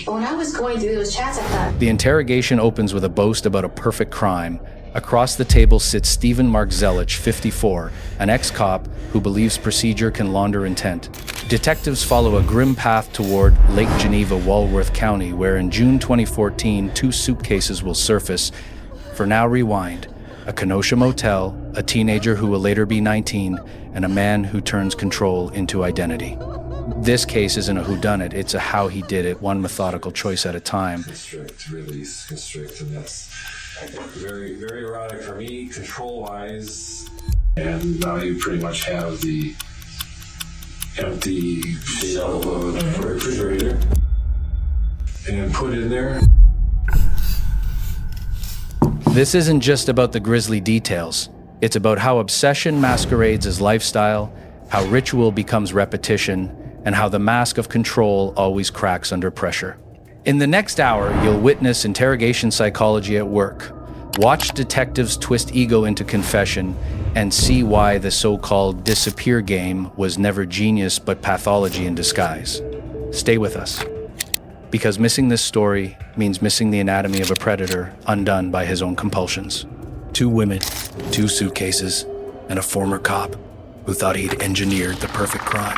But when I was going through those chats, I thought... The interrogation opens with a boast about a perfect crime. Across the table sits Stephen Mark Zelich, 54, an ex-cop who believes procedure can launder intent. Detectives follow a grim path toward Lake Geneva, Walworth County, where in June 2014, 2 suitcases will surface. For now, rewind. A Kenosha motel, a teenager who will later be 19, and a man who turns control into identity. This case isn't a whodunit, it's a how he did it, one methodical choice at a time. Constrict, release, constrict, and that's very, very erotic for me, control-wise. And now you pretty much have the empty shell of a refrigerator and put in there. This isn't just about the grisly details. It's about how obsession masquerades as lifestyle, how ritual becomes repetition, and how the mask of control always cracks under pressure. In the next hour, you'll witness interrogation psychology at work. Watch detectives twist ego into confession and see why the so-called disappear game was never genius but pathology in disguise. Stay with us, because missing this story means missing the anatomy of a predator undone by his own compulsions. 2 women, 2 suitcases, and a former cop who thought he'd engineered the perfect crime.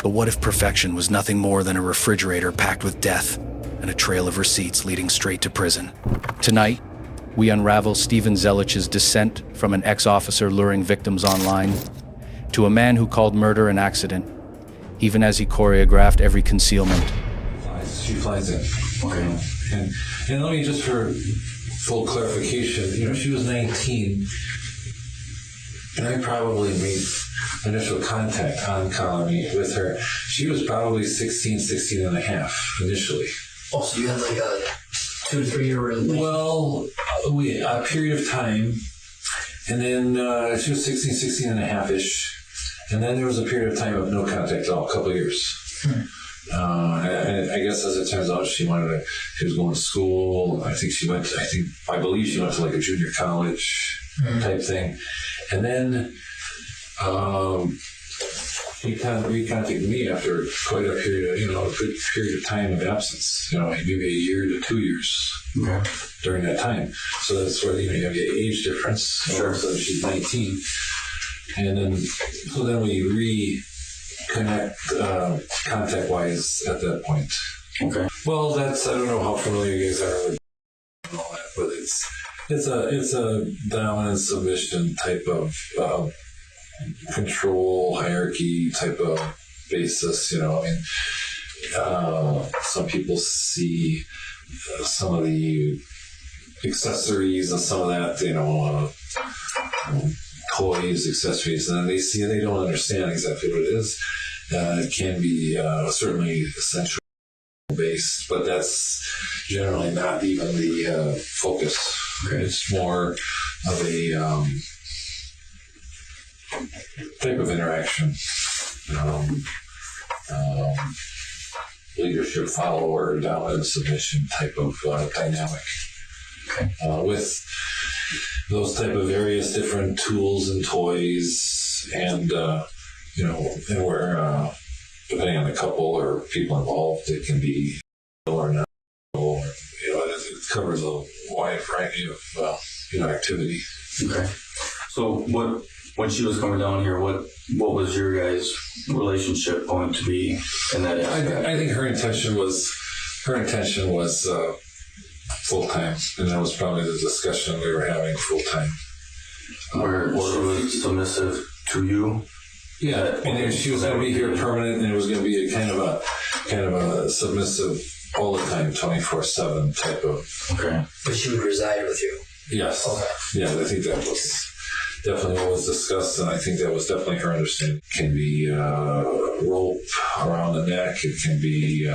But what if perfection was nothing more than a refrigerator packed with death and a trail of receipts leading straight to prison? Tonight, we unravel Stephen Zelich's descent from an ex-officer luring victims online to a man who called murder an accident, even as he choreographed every concealment. She flies in. Okay. And let me just for full clarification, she was 19, and I probably made initial contact on colony with her. She was probably 16 and a half initially. Oh, so you had like a 2 to 3 year relationship? Well, a period of time, and then she was 16 and a half-ish, and then there was a period of time of no contact at all, a couple of years. I guess as it turns out, she was going to school. I believe she went to like a junior college type thing. And then he contacted me after quite a period, a good period of time of absence, maybe a year to 2 years during that time. So that's where, you have the age difference. Sure. So she's 19. And then, we reconnect contact-wise at that point. Okay. Well, I don't know how familiar you guys are with all that, but it's a dominant submission type of control hierarchy type of basis. Some people see some of the accessories and some of that, toys, accessories, and then they don't understand exactly what it is. It can be certainly sensual based, but that's generally not even the focus. Okay. It's more of a type of interaction, leadership, follower, dominant submission type of dynamic. Okay. With those type of various different tools and toys, and and where depending on the couple or people involved, it can be or not, or it covers a wide variety of activity. Okay. So when she was coming down here, what was your guys' relationship going to be in that aspect? I think her intention was full time, and that was probably the discussion we were having, full time. Where she was submissive to you. Yeah, and she was going to be here permanent, and it was going to be a kind of a submissive all the time, 24/7 type of. Okay. But she would reside with you. Yes. Okay. Yeah, I think that was definitely what was discussed, and I think that was definitely her understanding. It can be rope around the neck. It can be.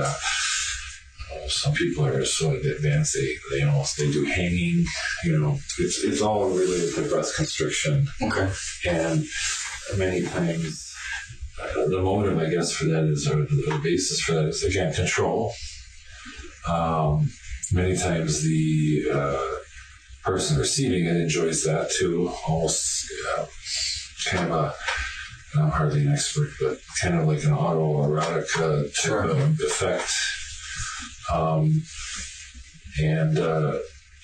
Some people are so advanced they do hanging. It's all related to breast constriction. Okay. And many times the motive, I guess, for that is, or the basis for that is, again, control. Many times the person receiving it enjoys that too, almost kind of a, I'm hardly an expert, but kind of like an autoerotic type of effect. And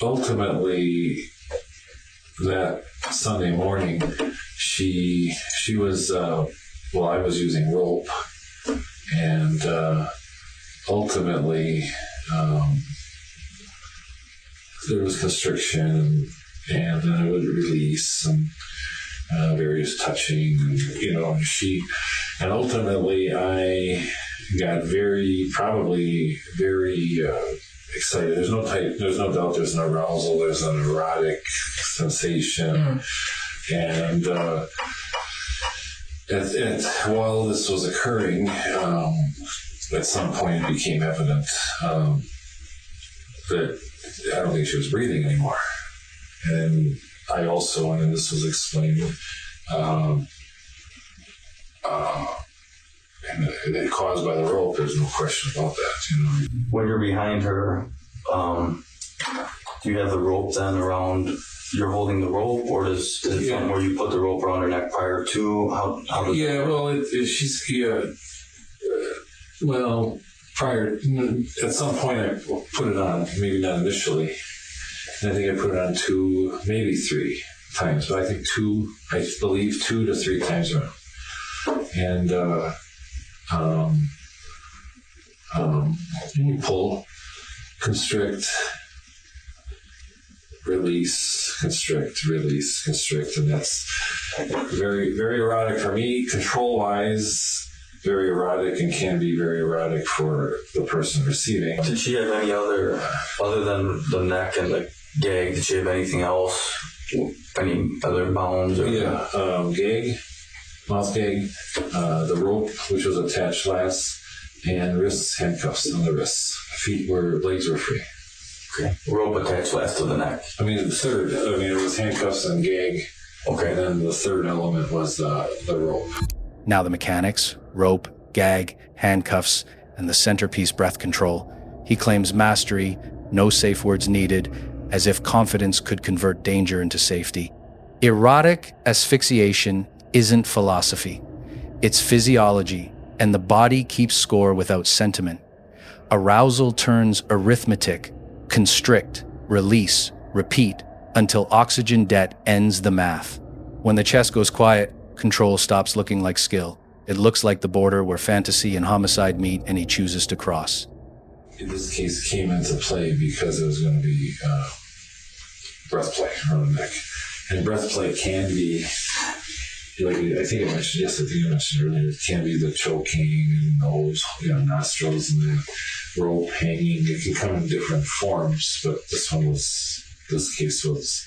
ultimately, that Sunday morning, she was, I was using rope, and ultimately, there was constriction, and then it would release, and various touching, and ultimately I got very excited. There's no doubt there's an arousal, there's an erotic sensation, and while this was occurring, at some point it became evident that I don't think she was breathing anymore. And I also, and this was explained, and it caused by the rope, there's no question about that, When you're behind her, do you have the rope then around, you're holding the rope, or is it something where you put the rope around her neck prior to? How does prior, at some point I put it on, maybe not initially. And I think I put it on 2, maybe 3 times, but I believe 2 to 3 times around. And you pull, constrict, release, constrict, release, constrict, and that's very, very erotic for me, control-wise. Very erotic, and can be very erotic for the person receiving. Did she have any other than the neck and the gag, did she have anything else? Any other bounds? Or? Yeah, gag, mouth gag, the rope, which was attached last, and wrists, handcuffs on the wrists. Legs were free. Okay. Rope attached last to the neck. It was handcuffs and gag. Okay. And then the third element was the rope. Now the mechanics, rope, gag, handcuffs, and the centerpiece breath control. He claims mastery, no safe words needed, as if confidence could convert danger into safety. Erotic asphyxiation isn't philosophy. It's physiology, and the body keeps score without sentiment. Arousal turns arithmetic, constrict, release, repeat, until oxygen debt ends the math. When the chest goes quiet, control stops looking like skill. It looks like the border where fantasy and homicide meet, and he chooses to cross. In this case, came into play because it was going to be breath play around the neck. And breath play can be, like I think I mentioned earlier, it can be the choking, nose, nostrils, and the rope hanging. It can come in different forms, but this case was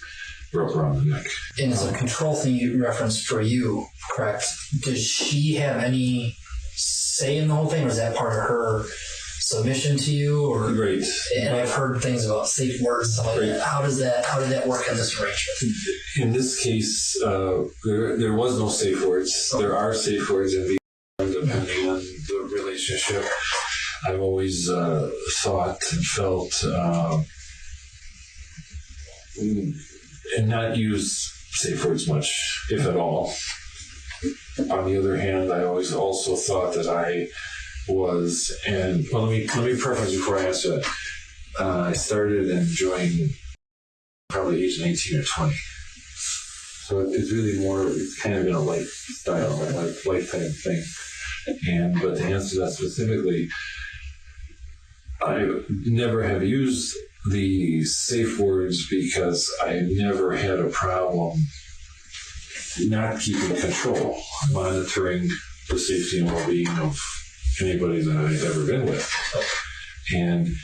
rope around the neck. And as a control thing you referenced for you, correct? Does she have any say in the whole thing, or is that part of her submission to you? Or right. And I've heard things about safe words, stuff like that. How did that work in this arrangement? In this case, there was no safe words. Okay. There are safe words in the depending on the relationship. I've always thought and felt and not use safe words much, if at all. On the other hand, I always also thought that I was, and let me preface before I answer that. I started enjoying probably age 19 or 20. So it's really it's kind of been a lifestyle, a lifetime thing. But to answer that specifically, I never have used the safe words because I never had a problem not keeping control, monitoring the safety and well-being of anybody that I've ever been with. And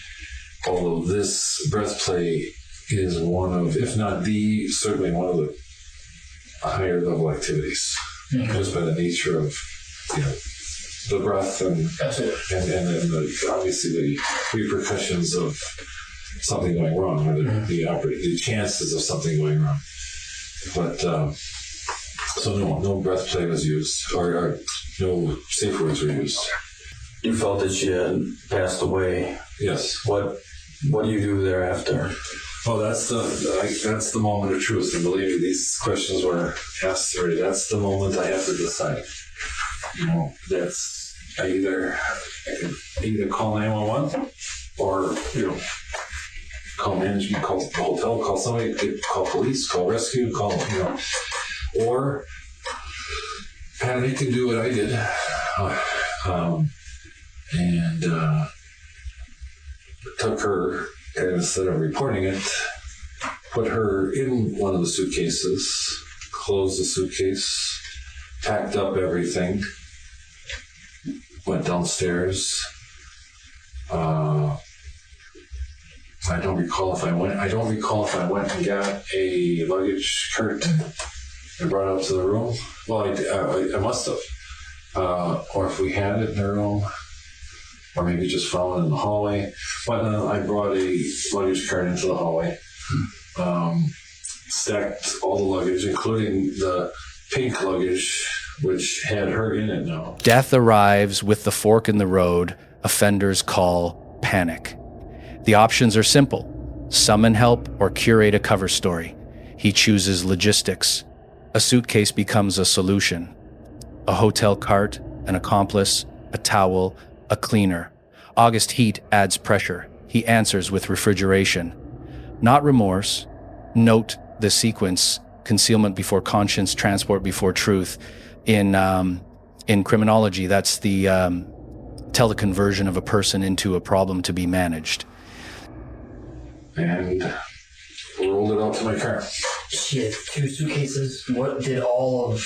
although this breath play is one of, if not the, certainly one of the higher level activities, just by the nature of, the breath and then obviously the repercussions of something going wrong, or the chances of something going wrong. But so no breath play was used, or no safe words were used. You felt that she had passed away. Yes. What do you do thereafter? Oh, that's the moment of truth. And believe me, these questions were asked already. That's the moment I have to decide. I can either call 911 or, call management, call the hotel, call somebody, call police, call rescue, or panic and do what I did. And took her, and instead of reporting it, put her in one of the suitcases, closed the suitcase, packed up everything, went downstairs. I don't recall if I went and got a luggage cart and brought it up to the room. Well, I must have. Or if we had it in the room, or maybe just found it in the hallway. But I brought a luggage cart into the hallway, stacked all the luggage, including the pink luggage, which had her in it now. Death arrives with the fork in the road. Offenders call panic. The options are simple: summon help or curate a cover story. He chooses logistics. A suitcase becomes a solution. A hotel cart, an accomplice, a towel, a cleaner. August heat adds pressure. He answers with refrigeration. Not remorse. Note the sequence: concealment before conscience, transport before truth. In criminology, that's the teleconversion of a person into a problem to be managed. And rolled it out to my car. She had 2 suitcases. What did all of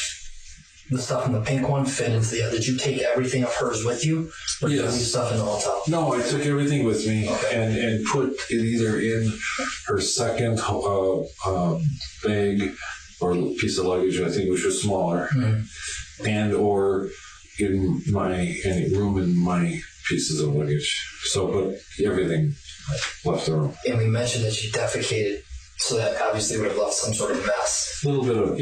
the stuff in the pink one fit into the other? Did you take everything of hers with you? Or did you leave stuff in the hotel? No, I took everything with me and put it either in her second bag or piece of luggage, I think, which was smaller, and or in my room in my pieces of luggage. So, but everything left the room. And we mentioned that she defecated, so that obviously would have left some sort of mess. A little bit of,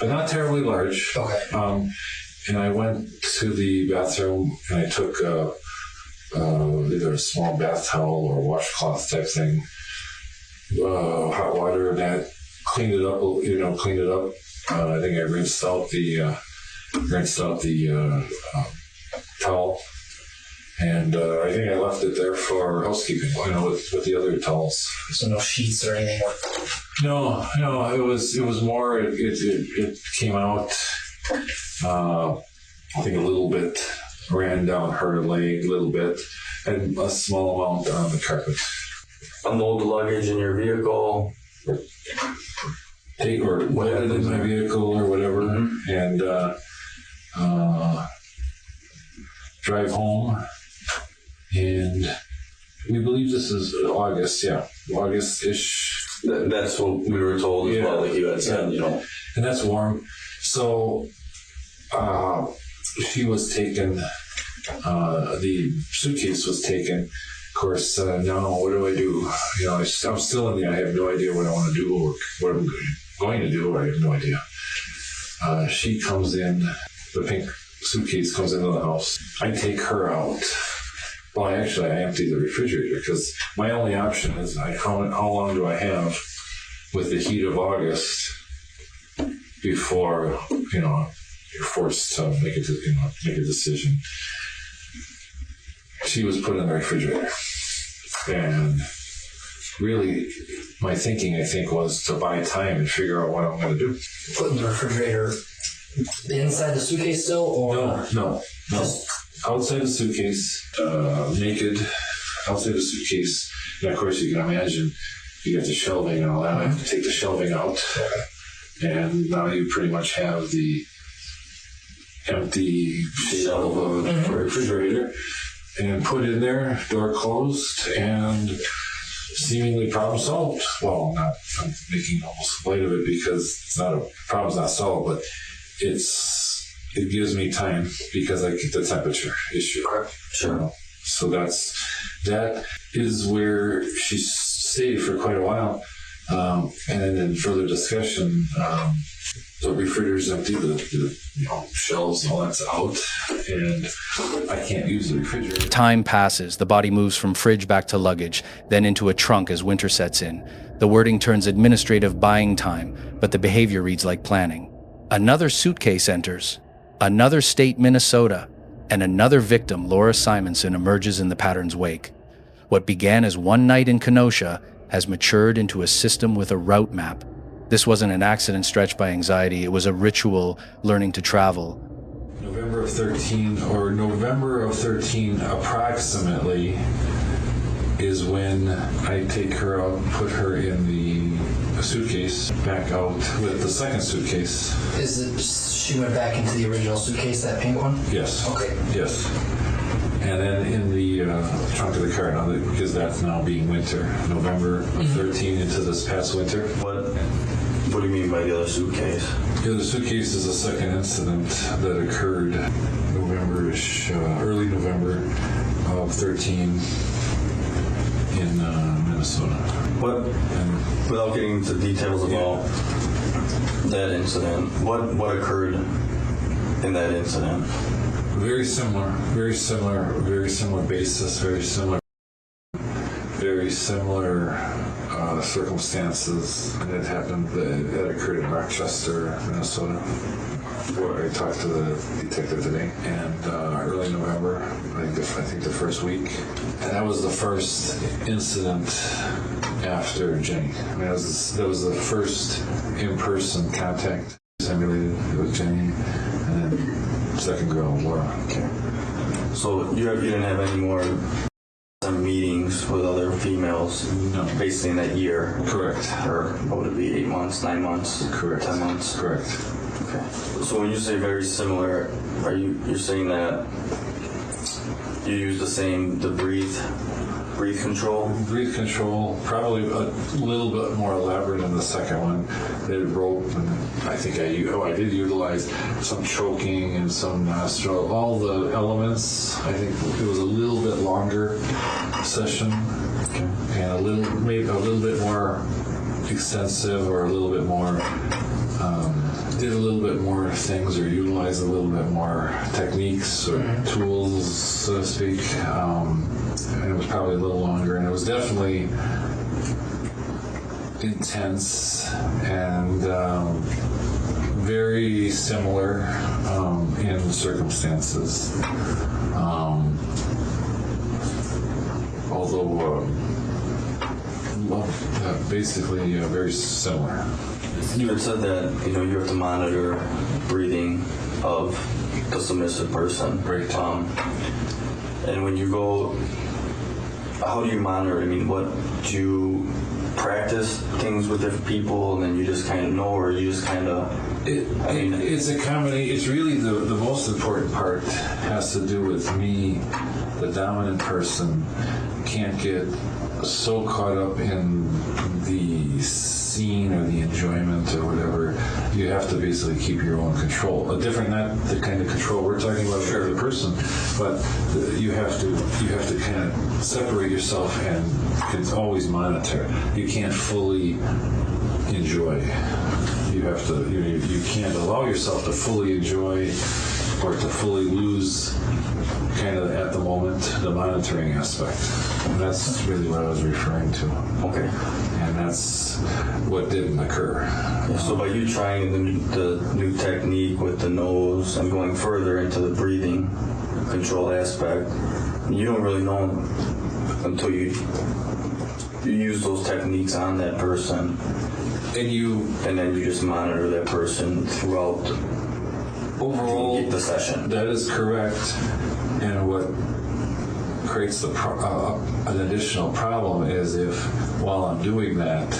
not terribly large. Okay. And I went to the bathroom and I took either a small bath towel or washcloth type thing, hot water, and that cleaned it up. I think I rinsed out the towel, and I think I left it there for housekeeping. With the other towels. So no sheets or anything. No. It was more. It came out. I think a little bit ran down her leg, a little bit, and a small amount on the carpet. Unload the luggage in your vehicle. Take or load it in my vehicle or whatever, and drive home. And we believe this is August, August-ish. That's what we were told as well, like you had said, And that's warm. So she was taken, the suitcase was taken. Of course, now what do I do? I'm still in the, I have no idea what I want to do or what I'm going to do. I have no idea. She comes in, the pink suitcase comes into the house. I take her out. Well, I empty the refrigerator because my only option is how long do I have with the heat of August before, you're forced to make a decision. She was put in the refrigerator. And really, my thinking, I think, was to buy time and figure out what I'm going to do. Put in the refrigerator inside the suitcase still, or no. Outside the suitcase, naked, outside the suitcase. And of course, you can imagine you got the shelving and all that. I have to take the shelving out. And now you pretty much have the empty shell of a refrigerator. And put in there, door closed, and seemingly problem solved. Well, I'm making almost light of it because it's not problem's not solved, but it gives me time because I get the temperature issue. Sure. So that is where she stayed for quite a while. And then in further discussion, the refrigerator's empty, the shelves and all that's out, and I can't use the refrigerator. Time passes. The body moves from fridge back to luggage, then into a trunk as winter sets in. The wording turns administrative buying time, but the behavior reads like planning. Another suitcase enters. Another state, Minnesota, and another victim, Laura Simonson, emerges in the pattern's wake. What began as one night in Kenosha has matured into a system with a route map. This wasn't an accident stretched by anxiety, it was a ritual learning to travel. November of 13 approximately is when I take her out and put her in the suitcase, back out with the second suitcase. Is it she went back into the original suitcase, that pink one? Yes. Okay. Yes. And then in the trunk of the car, now because that's now being winter, November of 13 into this past winter. What do you mean by the other suitcase? The other suitcase is a second incident that occurred November-ish, early November of 13 in Minnesota. Without getting into details about that incident, what occurred in that incident? Very similar basis, very similar circumstances. And it happened, that occurred in Rochester, Minnesota, where I talked to the detective today, and early November, I think the first week. And that was the first incident after Jenny. I mean, that was the first in-person contact simulated with Jenny, and then second girl, Laura. Okay. So you didn't have any more meetings with other females? No. Basically in that year? Correct. Or what would it be, 8 months, 9 months? Correct. 10 months? Correct. Okay. So when you say very similar, you're saying that you use the breathe control? Breathe control, probably a little bit more elaborate in the second one. They rope, and I think I did utilize some choking and some nostril, all the elements. I think it was a little bit longer session, Okay. and maybe a little bit more extensive, or a little bit more, did a little bit more things, or utilized a little bit more techniques or tools, so to speak. And it was probably a little longer, and it was definitely intense and very similar in circumstances. Although basically very similar. You had said that you have to monitor breathing of the submissive person. Right. And when you go, how do you monitor? I mean, do you practice things with different people, and then you just kind of know, or you just kind of? It's a combination. It's really the most important part has to do with me, the dominant person, can't get so caught up in the scene or the enjoyment or whatever. You have to basically keep your own control. Not the kind of control we're talking about for the person, but you have to kind of separate yourself and can always monitor. You can't fully enjoy. You have to. You can't allow yourself to fully enjoy or to fully lose. Kind of at the moment, the monitoring aspect. And that's really what I was referring to. Okay. And that's what didn't occur. So by you trying the new technique with the nose and going further into the breathing control aspect, you don't really know until you use those techniques on that person. And then you just monitor that person throughout Overall, the session. That is correct. And what creates an additional problem is if, while I'm doing that,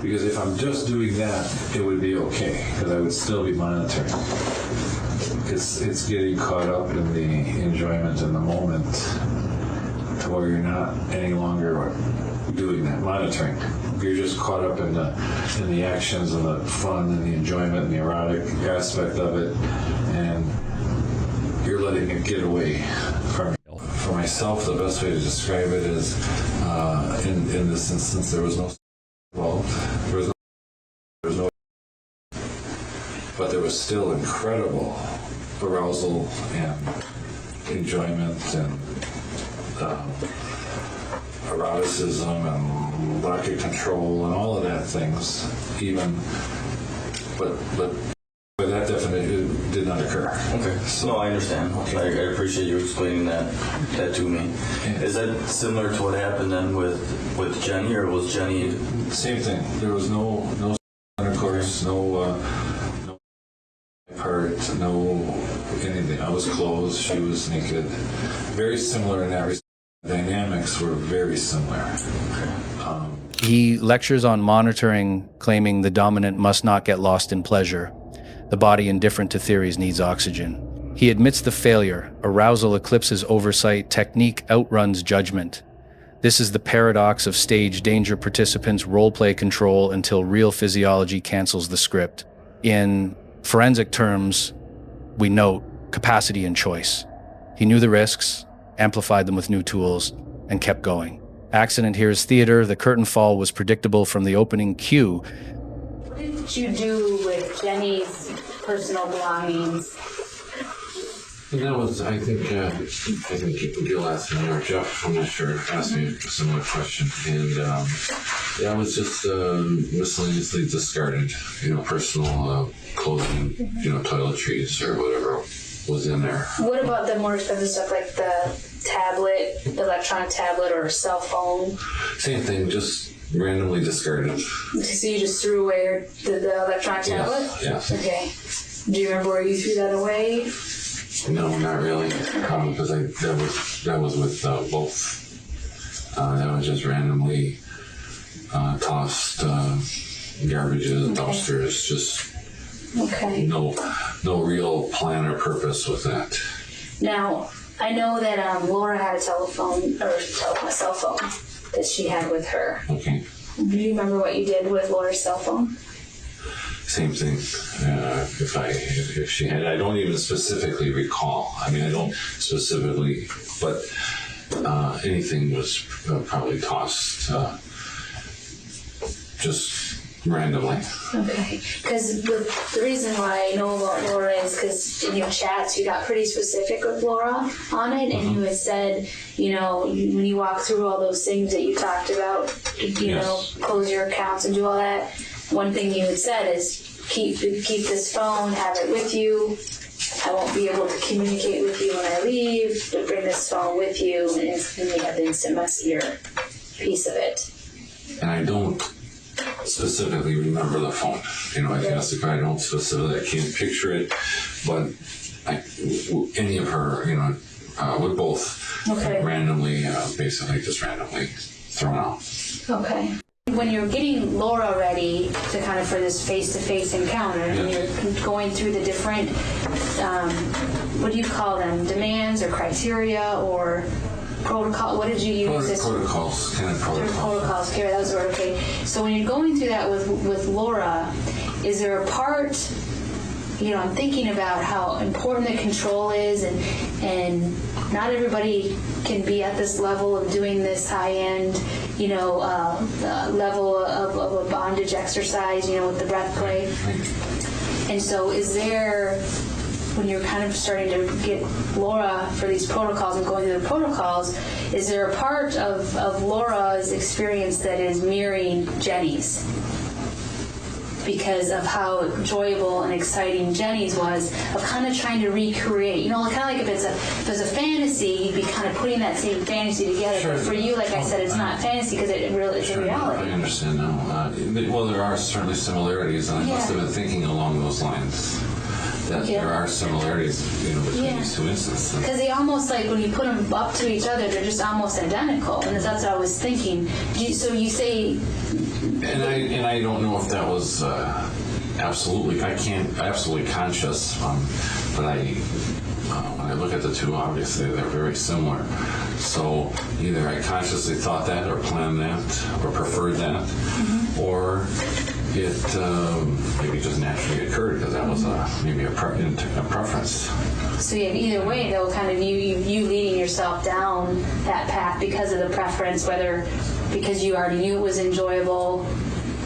because if I'm just doing that, it would be okay, because I would still be monitoring. It's getting caught up in the enjoyment in the moment to where you're not any longer doing that, monitoring. You're just caught up in the actions and the fun and the enjoyment and the erotic aspect of it, and you're letting it get away from you. For myself, the best way to describe it is, in this instance, there was no involved. There was no, but there was still incredible arousal and enjoyment and eroticism and lack of control and all of that things. But by that did not occur. Okay. No, I understand. I appreciate you explaining that to me. Is that similar to what happened then with Jenny, or was Jenny... Same thing. There was no intercourse, no part, no anything. I was clothed, she was naked. Very similar in that respect. Dynamics were very similar. He lectures on monitoring, claiming the dominant must not get lost in pleasure. The body, indifferent to theories, needs oxygen. He admits the failure. Arousal eclipses oversight. Technique outruns judgment. This is the paradox of stage danger participants role-play control until real physiology cancels the script. In forensic terms, we note capacity and choice. He knew the risks, amplified them with new tools, and kept going. Accident here is theater. The curtain fall was predictable from the opening cue. What did you do with Jenny's personal belongings? And that was, I think Gil asked me, or Jeff, I'm not sure, asked me a similar question. And that was just miscellaneously discarded, personal clothing, toiletries or whatever was in there. What about the more expensive stuff like the tablet, the electronic tablet, or cell phone? Same thing, just randomly discarded. So you just threw away the electronic tablet? Yes. Okay. Do you remember where you threw that away? No, not really, because that was with both. That was just randomly tossed garbages, dumpsters, just no real plan or purpose with that. Now, I know that Laura had a cell phone that she had with her. Okay. Do you remember what you did with Laura's cell phone? Same thing. If she had, I don't even specifically recall. I mean, I don't specifically, but anything was probably tossed just randomly. Okay. Because the reason why I know about Laura is because in your chats you got pretty specific with Laura on it, and you had said, when you walk through all those things that you talked about, close your accounts and do all that. One thing you had said is keep this phone, have it with you. I won't be able to communicate with you when I leave, but bring this phone with you, and instantly have the instant messenger piece of it. And I don't specifically remember the phone. I guess if I don't specifically, I can't picture it, but any of her, we're both randomly, basically just randomly thrown out. Okay. When you're getting Laura ready to kind of for this face-to-face encounter, and you're going through the different, what do you call them, demands or criteria or protocol? What did you use? Protocols. Protocols. Okay, that was the word. Okay. So when you're going through that with Laura, is there a part? I'm thinking about how important the control is, and not everybody can be at this level of doing this high-end, level of a bondage exercise, with the breath play. And so is there, when you're kind of starting to get Laura for these protocols and going through the protocols, is there a part of Laura's experience that is mirroring Jenny's? Because of how enjoyable and exciting Jenny's was, of kind of trying to recreate. Kind of like if it's a fantasy, you'd be kind of putting that same fantasy together. Sure. But for you, like I said, it's not fantasy because it's in reality. I understand now. Well, there are certainly similarities, and I must have been thinking along those lines. That there are similarities, between these two instances. Because they almost, like, when you put them up to each other, they're just almost identical. And that's what I was thinking. So you say... And I don't know if that was absolutely conscious, but when I look at the two, obviously they're very similar. So either I consciously thought that, or planned that, or preferred that, or it maybe just naturally occurred because that was maybe a preference. So either way, though, kind of you leading yourself down that path because of the preference, whether because you already knew it was enjoyable,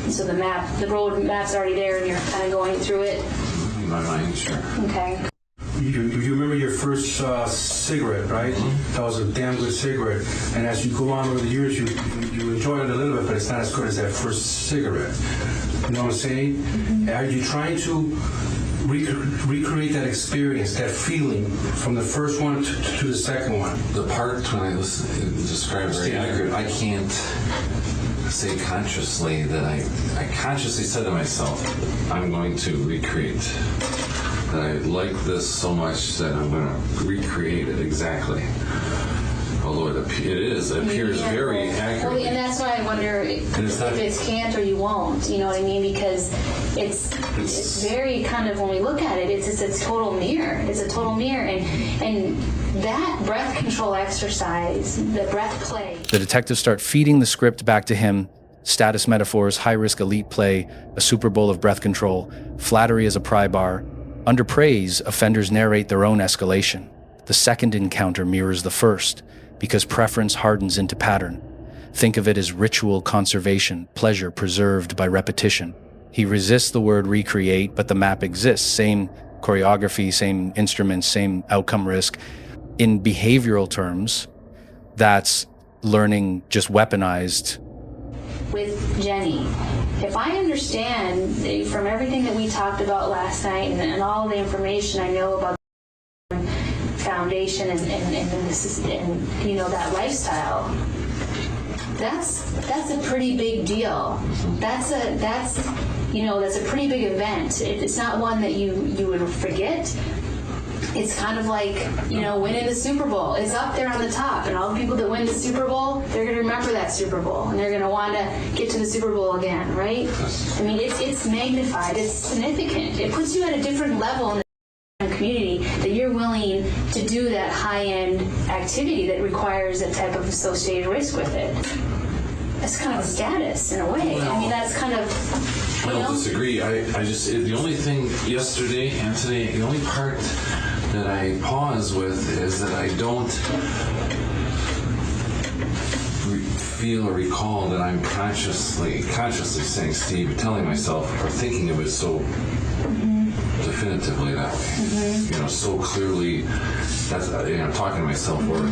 so the road map's already there, and you're kind of going through it. In my mind, sure. Okay. You remember your first cigarette, right? Mm-hmm. That was a damn good cigarette. And as you go on over the years, you enjoy it a little bit, but it's not as good as that first cigarette. You know what I'm saying? Mm-hmm. Are you trying to recreate that experience, that feeling from the first one to the second one. The part when I listen, described very accurate. I can't say consciously that I consciously said to myself, I'm going to recreate. That I like this so much that I'm going to recreate it exactly. Although it appears very accurate. Well, and that's why I wonder if it's can't or you won't. You know what I mean? Because it's very kind of, when we look at it, it's a total mirror. It's a total mirror, and that breath control exercise, the breath play. The detectives start feeding the script back to him. Status metaphors, high-risk elite play, a Super Bowl of breath control, flattery as a pry bar. Under praise, offenders narrate their own escalation. The second encounter mirrors the first, because preference hardens into pattern. Think of it as ritual conservation, pleasure preserved by repetition. He resists the word recreate, but the map exists. Same choreography, same instruments, same outcome risk. In behavioral terms, that's learning just weaponized. With Jenny, if I understand from everything that we talked about last night and all the information I know about foundation and that lifestyle, that's a pretty big deal. That's a pretty big event. It's not one that you would forget. It's kind of like, winning the Super Bowl. It's up there on the top, and all the people that win the Super Bowl, they're going to remember that Super Bowl, and they're going to want to get to the Super Bowl again, right? I mean, it's magnified. It's significant. It puts you at a different level in the community that you're willing to do that high-end activity that requires a type of associated risk with it. That's kind of a status in a way. I mean, that's kind of... I don't disagree. I just, the only thing yesterday and today, the only part that I pause with is that I don't feel or recall that I'm consciously saying, Steve, telling myself or thinking of it so definitively that way. So clearly, that's talking to myself or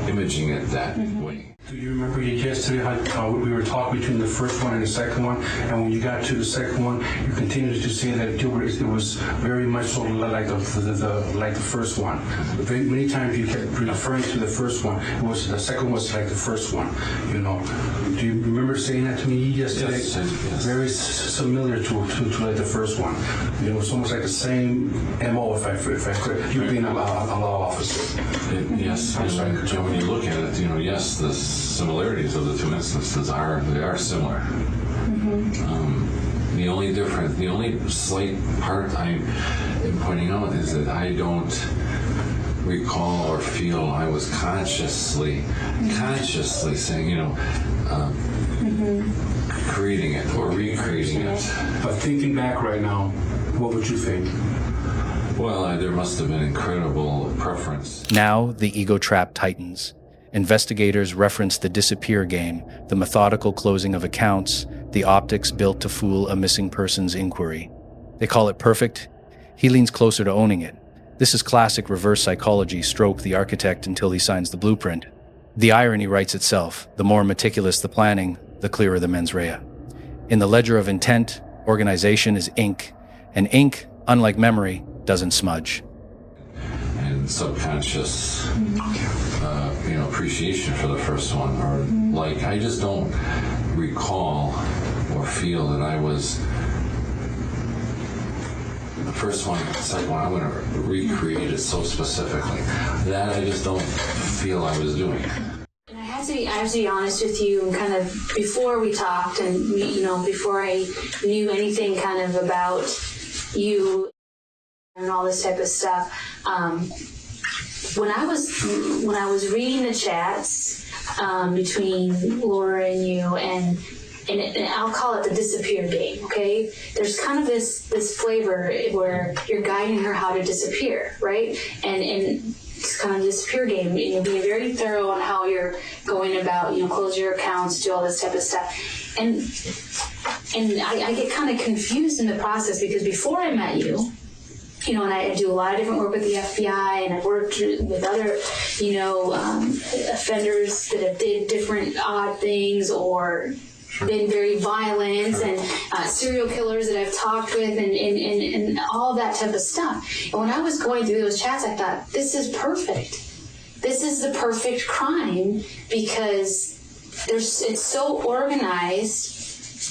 imaging it that way. Do you remember yesterday how we were talking between the first one and the second one, and when you got to the second one, you continued to say that it was very much so like the first one. Very many times you kept referring to the first one. The second was like the first one. Do you remember saying that to me yesterday? Yes. Very similar to like the first one. It's almost like the same MO. If I could, you being a law officer. Yes, and when you look at it, yes, the similarities of the two instances are similar. The only slight part I am pointing out is that I don't recall or feel I was consciously saying, creating it or recreating it. But thinking back right now, what would you think? Well, there must have been incredible preference. Now the ego trap tightens. Investigators reference the disappear game, the methodical closing of accounts, the optics built to fool a missing person's inquiry. They call it perfect. He leans closer to owning it. This is classic reverse psychology, stroke the architect until he signs the blueprint. The irony writes itself. The more meticulous the planning, the clearer the mens rea. In the ledger of intent, organization is ink, and ink, unlike memory, doesn't smudge. And subconscious appreciation for the first one, or I just don't recall or feel that I was the first one, the second one. I'm going to recreate it so specifically that I just don't feel I was doing. I have to be honest with you, and kind of before we talked, and before I knew anything kind of about you and all this type of stuff. When I was reading the chats between Laura and you, and I'll call it the disappear game, okay? There's kind of this flavor where you're guiding her how to disappear, right? And it's kind of disappear game, and you're being very thorough on how you're going about, close your accounts, do all this type of stuff. And I get kind of confused in the process, because before I met you, and I do a lot of different work with the FBI, and I've worked with other, offenders that have did different odd things, or been very violent, and serial killers that I've talked with, and all that type of stuff. And when I was going through those chats, I thought, this is perfect. This is the perfect crime, because it's so organized.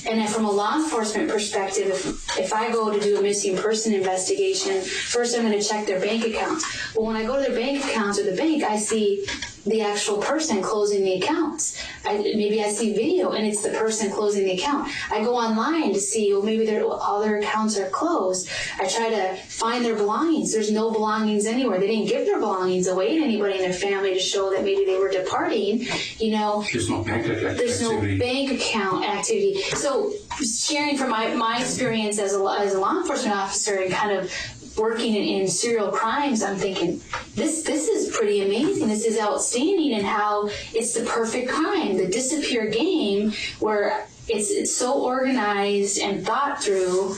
And from a law enforcement perspective, if I go to do a missing person investigation, first I'm going to check their bank accounts. Well, when I go to their bank accounts or the bank, I see the actual person closing the accounts. Maybe I see video and it's the person closing the account. I go online to see, well, maybe all their accounts are closed. I try to find their belongings. There's no belongings anywhere. They didn't give their belongings away to anybody in their family to show that maybe they were departing. There's no bank activity. There's no bank account activity. So sharing from my experience as a law enforcement officer and kind of working in serial crimes, I'm thinking, this is pretty amazing. This is outstanding, and how it's the perfect crime, the disappear game, where it's so organized and thought through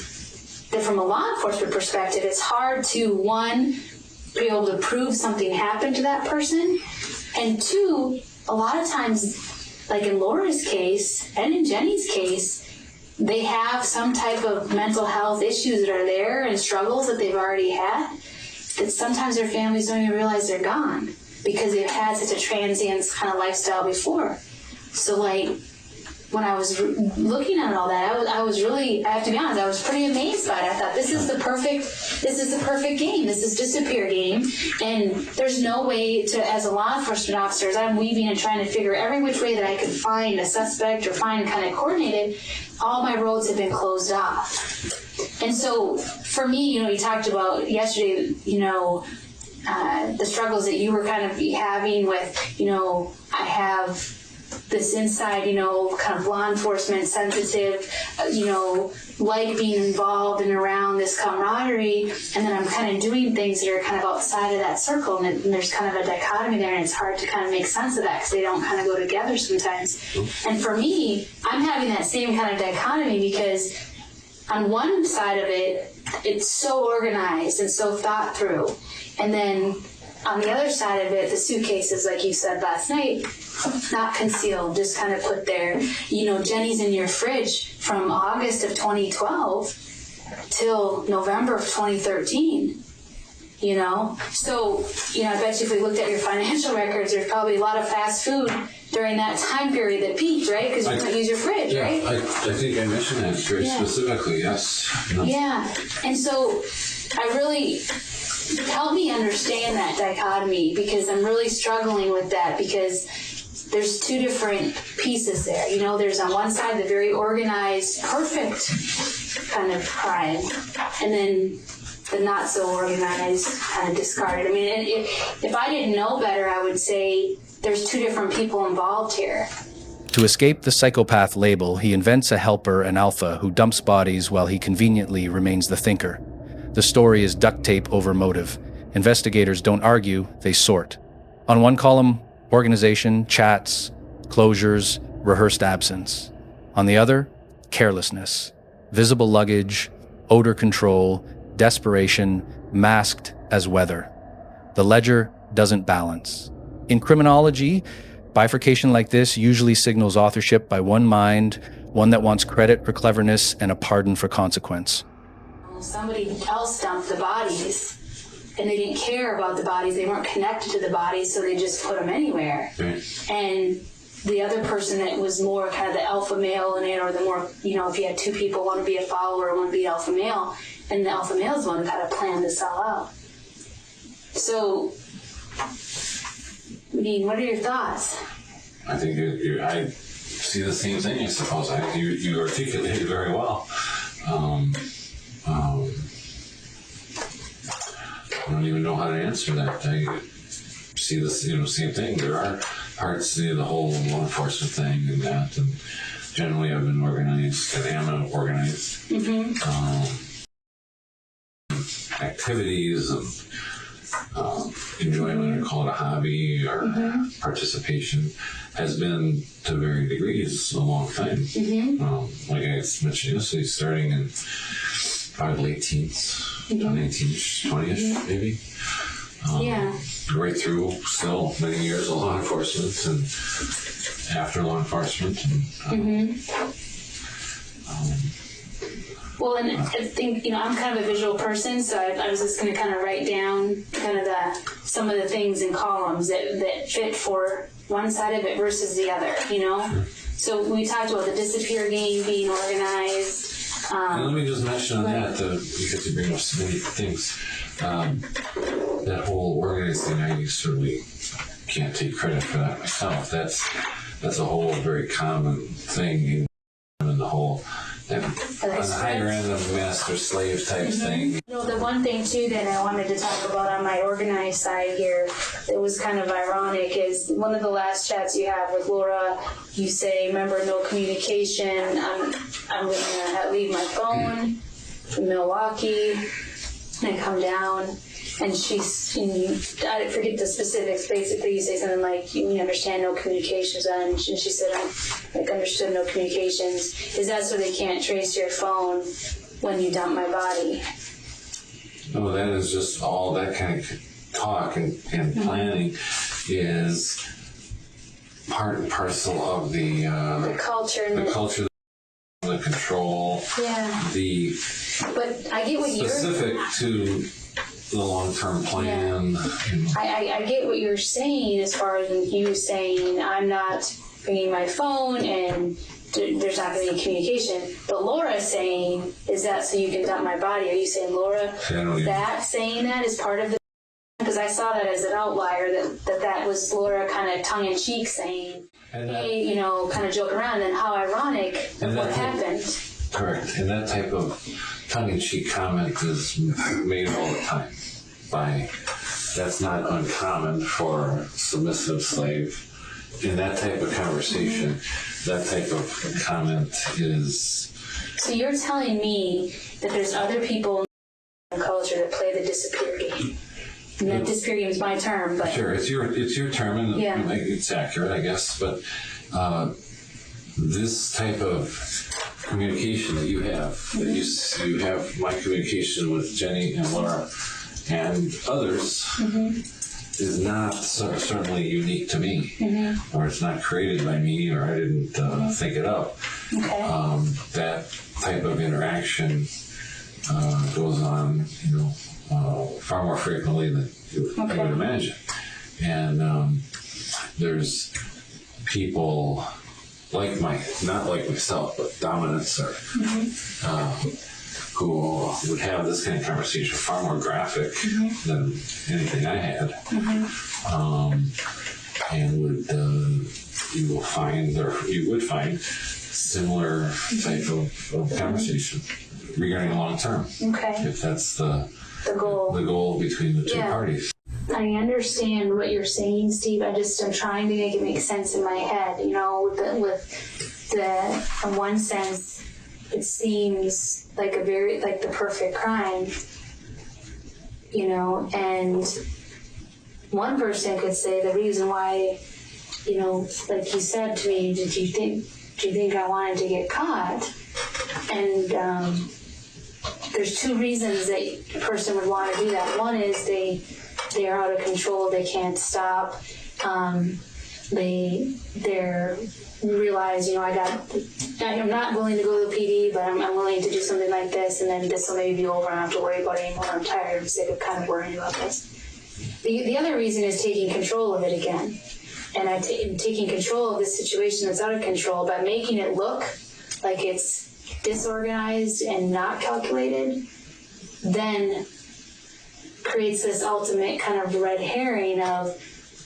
that from a law enforcement perspective, it's hard to, one, be able to prove something happened to that person, and two, a lot of times, like in Laura's case and in Jenny's case, they have some type of mental health issues that are there and struggles that they've already had, that sometimes their families don't even realize they're gone because they've had such a transient kind of lifestyle before. So when I was looking at all that, I was really, I have to be honest, I was pretty amazed by it. I thought, this is the perfect game. This is disappear game. And there's no way to, as a law enforcement officer, as I'm weaving and trying to figure every which way that I could find a suspect or find kind of coordinated, all my roads have been closed off. And so for me, you talked about yesterday, the struggles that you were kind of having with, I have this inside, kind of law enforcement sensitive, like being involved and around this camaraderie, and then I'm kind of doing things that are kind of outside of that circle, and there's kind of a dichotomy there, and it's hard to kind of make sense of that because they don't kind of go together sometimes. And for me, I'm having that same kind of dichotomy because on one side of it, it's so organized and so thought through, and then on the other side of it, the suitcases, like you said last night, not concealed, just kind of put there. Jenny's in your fridge from August of 2012 till November of 2013. So, I bet you if we looked at your financial records, there's probably a lot of fast food during that time period that peaked, right? Because you couldn't use your fridge, right? I think I mentioned that very specifically, yes. Yeah, and so I really... help me understand that dichotomy, because I'm really struggling with that, because there's two different pieces there. There's on one side the very organized, perfect kind of crime, and then the not so organized kind of discarded. I mean, if I didn't know better, I would say there's two different people involved here. To escape the psychopath label, he invents a helper, an alpha, who dumps bodies while he conveniently remains the thinker. The story is duct tape over motive. Investigators don't argue, they sort. On one column, organization, chats, closures, rehearsed absence. On the other, carelessness, visible luggage, odor control, desperation, masked as weather. The ledger doesn't balance. In criminology, bifurcation like this usually signals authorship by one mind, one that wants credit for cleverness and a pardon for consequence. Somebody else dumped the bodies, and they didn't care about the bodies. They weren't connected to the bodies, so they just put them anywhere. Right. And the other person that was more kind of the alpha male in it, or the more, if you had two people, one would be a follower, one would be alpha male, and the alpha male is the one who kind of planned this all out. So, what are your thoughts? I think I see the same thing, I suppose. You articulated very well. I don't even know how to answer that. I see the same thing. There are parts of the whole law enforcement thing and that, and generally I've been organized and am organized. Activities and enjoyment, or call it a hobby, or participation, has been to varying degrees a long time. Like I mentioned yesterday, starting in probably late teens, 19-ish, 20-ish, maybe. Right through still many years of law enforcement and after law enforcement. And, Well, and I think, I'm kind of a visual person, so I was just going to kind of write down kind of some of the things in columns that fit for one side of it versus the other, So we talked about the disappear game being organized. And let me just mention on that, because you bring up so many things, that whole organized thing, I certainly can't take credit for that myself. That's a whole very common thing in the whole, on the higher end of master-slave type thing. The one thing, too, that I wanted to talk about on my organized side here that was kind of ironic is one of the last chats you have with Laura, you say, remember, no communication, I'm going to leave my phone from Milwaukee and come down. And I forget the specifics, basically you say something like, you understand no communications, and she said, understood no communications. Is that so they can't trace your phone when you dump my body? No, that is just all that kind of talk and planning is part and parcel of the culture, the control, But I get what specific to the long-term plan. I get what you're saying as far as you saying I'm not bringing my phone and there's not going to be communication. But Laura's saying, is that so you can dump my body? Are you saying, Laura, saying that is part of the... Because I saw that as an outlier, that was Laura kind of tongue-in-cheek saying, hey, kind of joke around, and how ironic what happened. Correct. And that type of tongue-in-cheek comment is made all the time. That's not uncommon for submissive slave. In that type of conversation, that type of comment is... So you're telling me that there's other people in the culture that play the disappear game. And that disappear game is my term, but... Sure, it's your term, and it's accurate, I guess, but this type of communication that you have, that you have my communication with Jenny and Laura and others, is not certainly unique to me, or it's not created by me, or I didn't think it up. That type of interaction goes on, far more frequently than you would imagine. And there's people not like myself, but dominants who would have this kind of conversation far more graphic than anything I had. And you would find similar type of conversation regarding long term. If that's the goal between the two parties. I understand what you're saying, Steve. I'm trying to make it make sense in my head. In one sense, it seems like the perfect crime, and one person could say the reason why, like you said to me, do you think I wanted to get caught? And there's two reasons that a person would want to do that. One is they're out of control, they can't stop, they're realize, I'm not willing to go to the PD, but I'm willing to do something like this, and then this will maybe be over, I don't have to worry about it anymore, I'm tired, I'm sick of kind of worrying about this. The other reason is taking control of it again. And taking control of this situation that's out of control by making it look like it's disorganized and not calculated, then creates this ultimate kind of red herring of,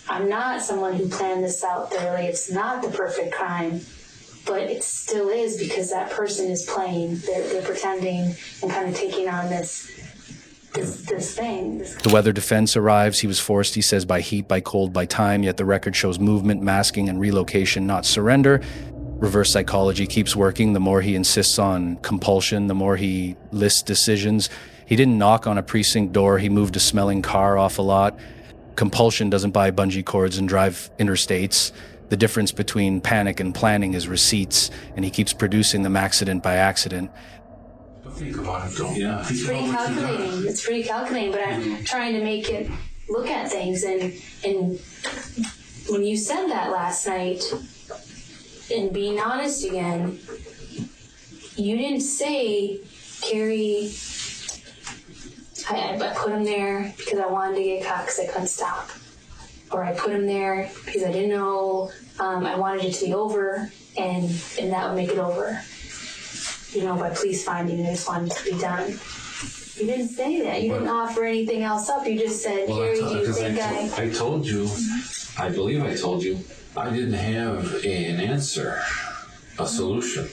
I'm not someone who planned this out thoroughly. It's not the perfect crime, but it still is because that person is playing. They're pretending and kind of taking on this thing. The weather defense arrives. He was forced, he says, by heat, by cold, by time, yet the record shows movement, masking, and relocation, not surrender. Reverse psychology keeps working. The more he insists on compulsion, the more he lists decisions. He didn't knock on a precinct door. He moved a smelling car off a lot. Compulsion doesn't buy bungee cords and drive interstates. The difference between panic and planning is receipts, and he keeps producing them accident by accident. Think about it, though. Yeah. It's pretty calculating. It's pretty calculating, but I'm trying to make it look at things. And when you said that last night, and being honest again, you didn't say, Carrie, I put him there because I wanted to get caught because I couldn't stop. Or I put him there because I didn't know, I wanted it to be over, and that would make it over. By police finding, I just wanted it to be done. You didn't say that. You didn't offer anything else up. You just said, Carrie, do you think I told you, I believe I told you, I didn't have an answer, a solution.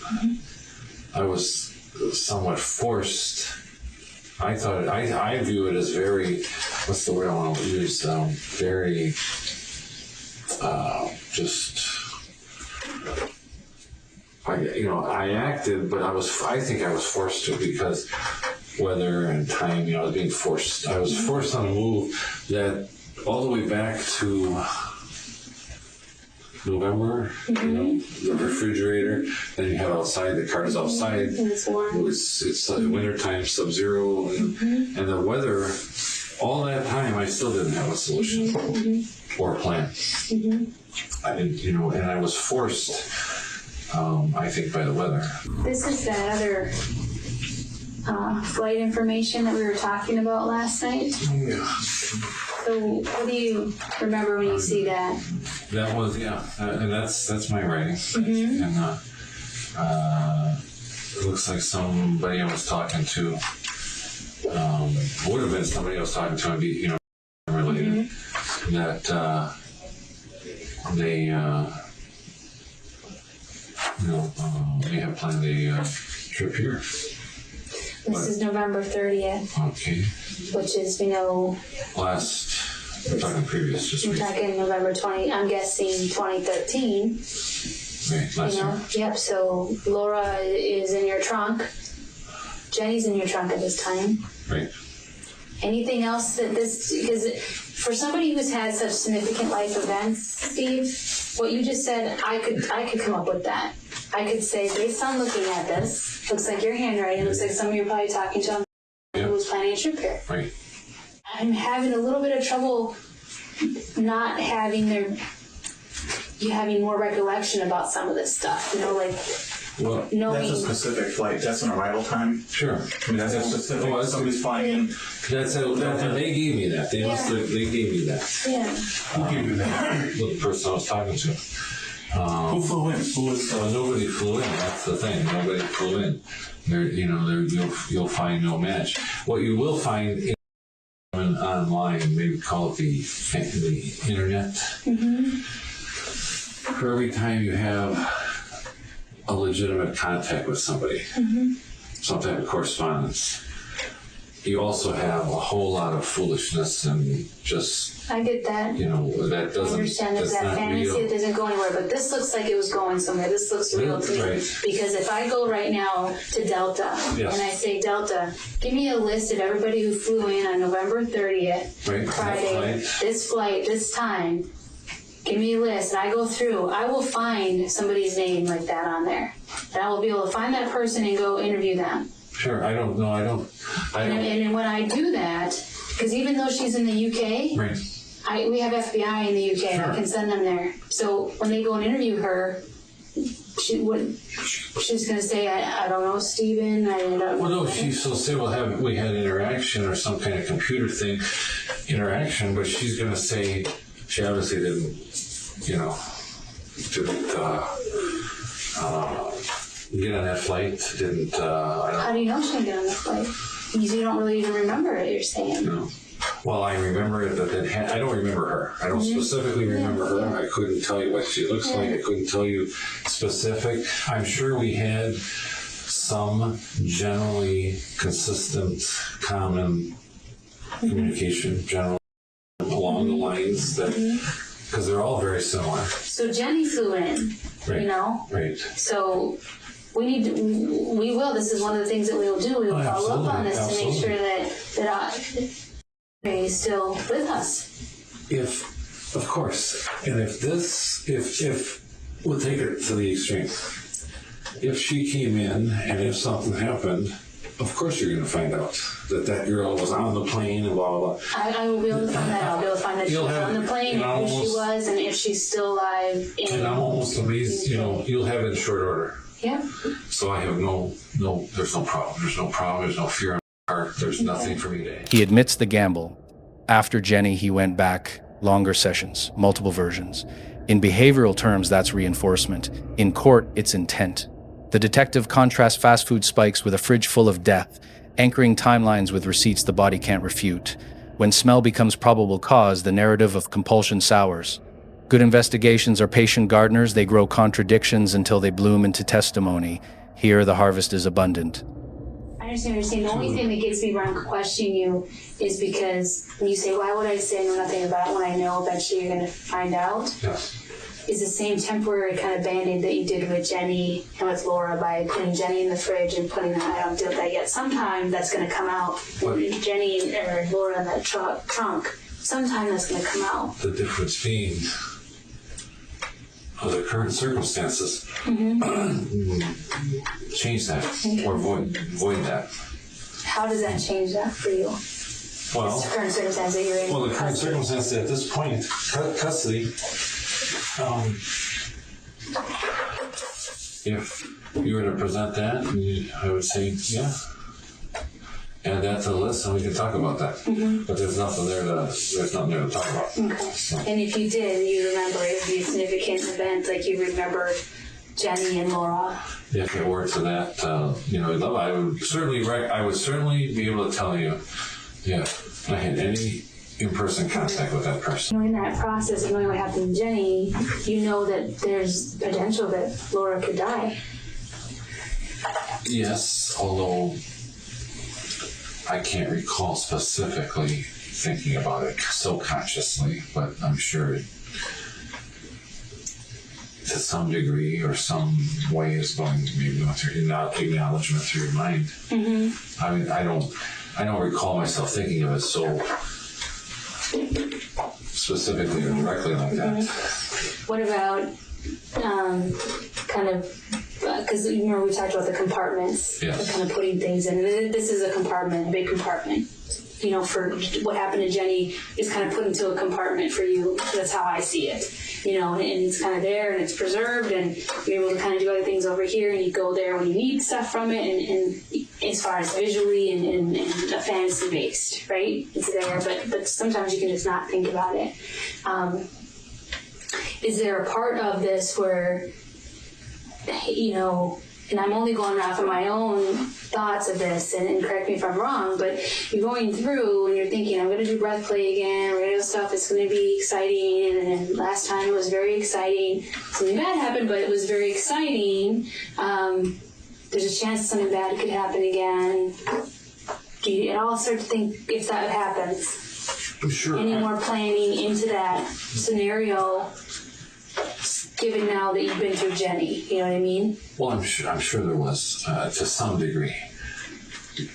I was somewhat forced. I thought, I view it as very, what's the word I want to use? Very, I acted, but I think I was forced to because weather and time, I was being forced. I was forced on a move that all the way back to November, the refrigerator, then you have outside, the car's outside. And it's warm. It's wintertime, sub-zero, and the weather, all that time I still didn't have a solution or a plan. I didn't, and I was forced, I think, by the weather. This is that other flight information that we were talking about last night. Yeah. So what do you remember when you see that? That was, and that's my writing. And it looks like somebody I was talking to, would have been somebody I was talking to, and be, related, that they, may have planned a trip here. This is November 30th, Okay. which is, We're talking previous, just we're recent. talking November 20, I'm guessing 2013. Right, last year. Yep, so Laura is in your trunk. Jenny's in your trunk at this time. Right. Anything else because for somebody who's had such significant life events, Steve, what you just said, I could come up with that. I could say, based on looking at this, looks like your handwriting, looks like somebody you're probably talking to who was planning a trip here. Right. I'm having a little bit of trouble not having you having more recollection about some of this stuff, Well, knowing. That's a specific flight. That's an arrival time. sure. I mean, that's a specific. Somebody's flying in. They gave me that. They gave me that. Yeah. Who gave you that? The person I was talking to. Who flew in? Who was? Nobody flew in. That's the thing. Nobody flew in. You'll find no match. What you will find online, maybe call it the internet. For every time you have a legitimate contact with somebody, some type of correspondence, you also have a whole lot of foolishness and just, I get that. that doesn't. I understand that's that not fantasy real. that doesn't go anywhere, but this looks like it was going somewhere. This looks real to me. Right. Because if I go right now to Delta Yes. and I say, Delta, give me a list of everybody who flew in on November 30th, Right. Friday, this flight, this time, give me a list, and I go through, I will find somebody's name like that on there. And I will be able to find that person and go interview them. Sure, I don't know. I don't. And when I do that, because even though she's in the UK, Right. we have FBI in the UK. Sure. I can send them there. So when they go and interview her, she's going to say, I don't know, Stephen. I don't know. Well, no, she'll say, we had interaction or some kind of computer thing, interaction, but she's going to say, she obviously didn't get on that flight, didn't, How do you know she didn't get on the flight? You don't really even remember it, you're saying. Well, I remember it, but I don't remember her. I don't specifically remember her. I couldn't tell you what she looks like. I couldn't tell you specific. I'm sure we had some generally consistent, common communication, along the lines that, because they're all very similar. So Jenny flew in, Right. Right. So we will. This is one of the things that we will do. We will follow up on this to make sure that is still with us. Of course, and if we'll take it to the extreme. If she came in and if something happened, Of course you're going to find out that girl was on the plane and blah, blah, blah. I will be able to find that out. I'll be able to find that she was on the plane, and who she was, and if she's still alive. And I'm almost amazed, you'll have it in short order. Yeah. So I have there's no problem. There's no problem. There's no fear in my heart. There's nothing for me to. He admits the gamble. After Jenny, he went back, longer sessions, multiple versions. In behavioral terms, that's reinforcement. In court, it's intent. The detective contrasts fast food spikes with a fridge full of death, anchoring timelines with receipts the body can't refute. When smell becomes probable cause, the narrative of compulsion sours. Good investigations are patient gardeners. They grow contradictions until they bloom into testimony. Here, the harvest is abundant. I understand what you're saying. The only thing that gets me wrong questioning you is because when you say, why would I say I know nothing about it when I know eventually you're going to find out? Yes. Is the same temporary kind of band-aid that you did with Jenny and with Laura by putting Jenny in the fridge and putting that, I haven't dealt with that yet. Sometime that's going to come out. What? Jenny or Laura in that trunk. Sometime that's going to come out. The difference being the current circumstances change that or void that. How does that change that for you? Well, The current circumstance that you're in. the current circumstances at this point, custody. If you were to present that, I would say, yeah. Add that to the list, and we can talk about that. But there's nothing there to talk about. Okay. So. And if you did, you remember it would be a significant event, like you remember Jenny and Laura. If it were to that, I would certainly be able to tell you, yeah, I had any in-person contact with that person. Knowing that process of knowing what happened to Jenny, you know that there's potential that Laura could die. Yes, although I can't recall specifically thinking about it so consciously, but I'm sure to some degree or some way is going maybe through acknowledgement through your mind. Mm-hmm. I mean, I don't recall myself thinking of it so specifically or directly like that. What about because remember we talked about the compartments, Yes. the kind of putting things in. This is a compartment, a big compartment. For what happened to Jenny is kind of put into a compartment for you. That's how I see it. And it's kind of there and it's preserved, and you're able to kind of do other things over here, and you go there when you need stuff from it, and as far as visually and fantasy based, right? It's there, but sometimes you can just not think about it. Is there a part of this where, and I'm only going off of my own thoughts of this, and correct me if I'm wrong, but you're going through and you're thinking, I'm going to do breath play again, we're going to do stuff that's going to be exciting, and last time it was very exciting. Something bad happened, but it was very exciting. There's a chance something bad could happen again. Do you at all start to think if that happens? I'm sure. Any more planning into that scenario, given now that you've been through Jenny, you know what I mean? Well, I'm sure there was to some degree,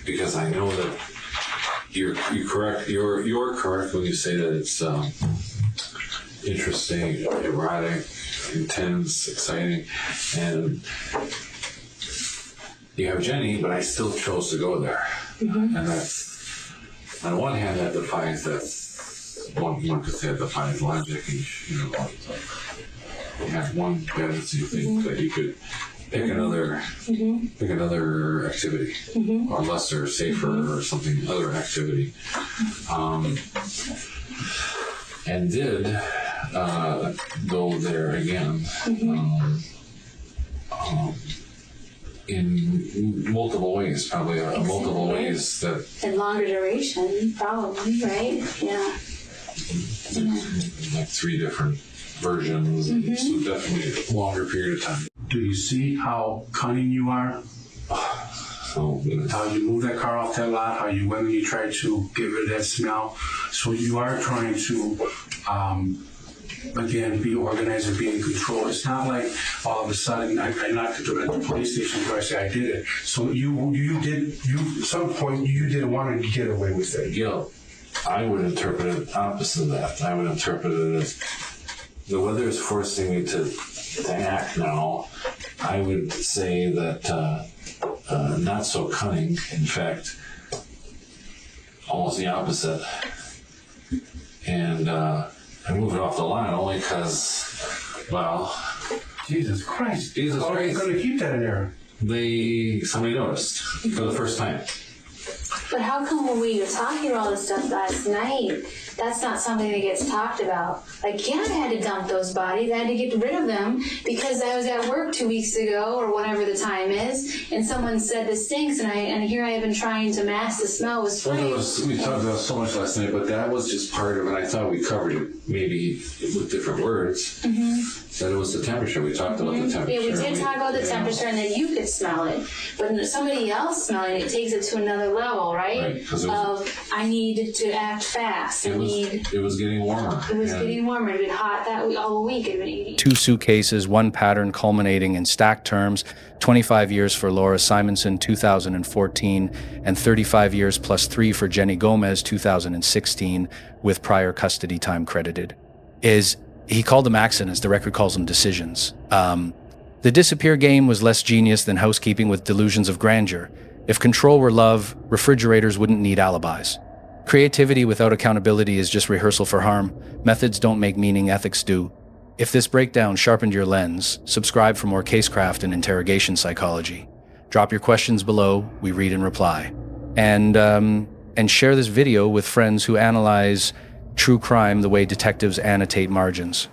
because I know that you're correct. You're correct when you say that it's interesting, erotic, intense, exciting, and you have Jenny, but I still chose to go there, and that's on one hand that defies one could say it defies logic, and you have one fantasy thing that you could pick another activity, or lesser, safer, or something other activity, and did go there again in multiple ways, probably multiple ways that. And longer duration, probably, right? Yeah. Like 3 different versions, and so definitely a longer period of time. Do you see how cunning you are? So How you move that car off that lot, how you went and you tried to get rid of that smell. So you are trying to, again, be organized and be in control. It's not like all of a sudden I knocked at the police station where I say I did it. So at some point you didn't want to get away with it. guilt, I would interpret it opposite of that. I would interpret it as the weather is forcing me to act now. I would say that not so cunning. In fact, almost the opposite. And I moved it off the line only because, well, Jesus Christ. Jesus How are you Christ. going to keep that in there? Somebody noticed for the first time. But how come when we were talking about all this stuff last night, that's not something that gets talked about? Like, yeah, I had to dump those bodies. I had to get rid of them because I was at work 2 weeks ago or whatever the time is, and someone said this stinks, and here I have been trying to mask the smell with spray. We talked about so much last night, but that was just part of it. I thought we covered it maybe with different words. That it was the temperature. We talked about the temperature. Yeah, we did talk about the temperature, and then you could smell it. But when somebody else smelling it takes it to another level, right? 'cause it was, I need to act fast. it was getting warmer. It was And getting warmer. It had been hot that week, all week. It had been 80. 2 suitcases, 1 pattern culminating in stacked terms, 25 years for Laura Simonson, 2014, and 35 years plus 3 for Jenny Gomez, 2016, with prior custody time credited. He called them accidents, the record calls them decisions. The disappear game was less genius than housekeeping with delusions of grandeur. If control were love, refrigerators wouldn't need alibis. Creativity without accountability is just rehearsal for harm. Methods don't make meaning, ethics do. If this breakdown sharpened your lens, subscribe for more casecraft and interrogation psychology. Drop your questions below, we read and reply. And share this video with friends who analyze true crime the way detectives annotate margins.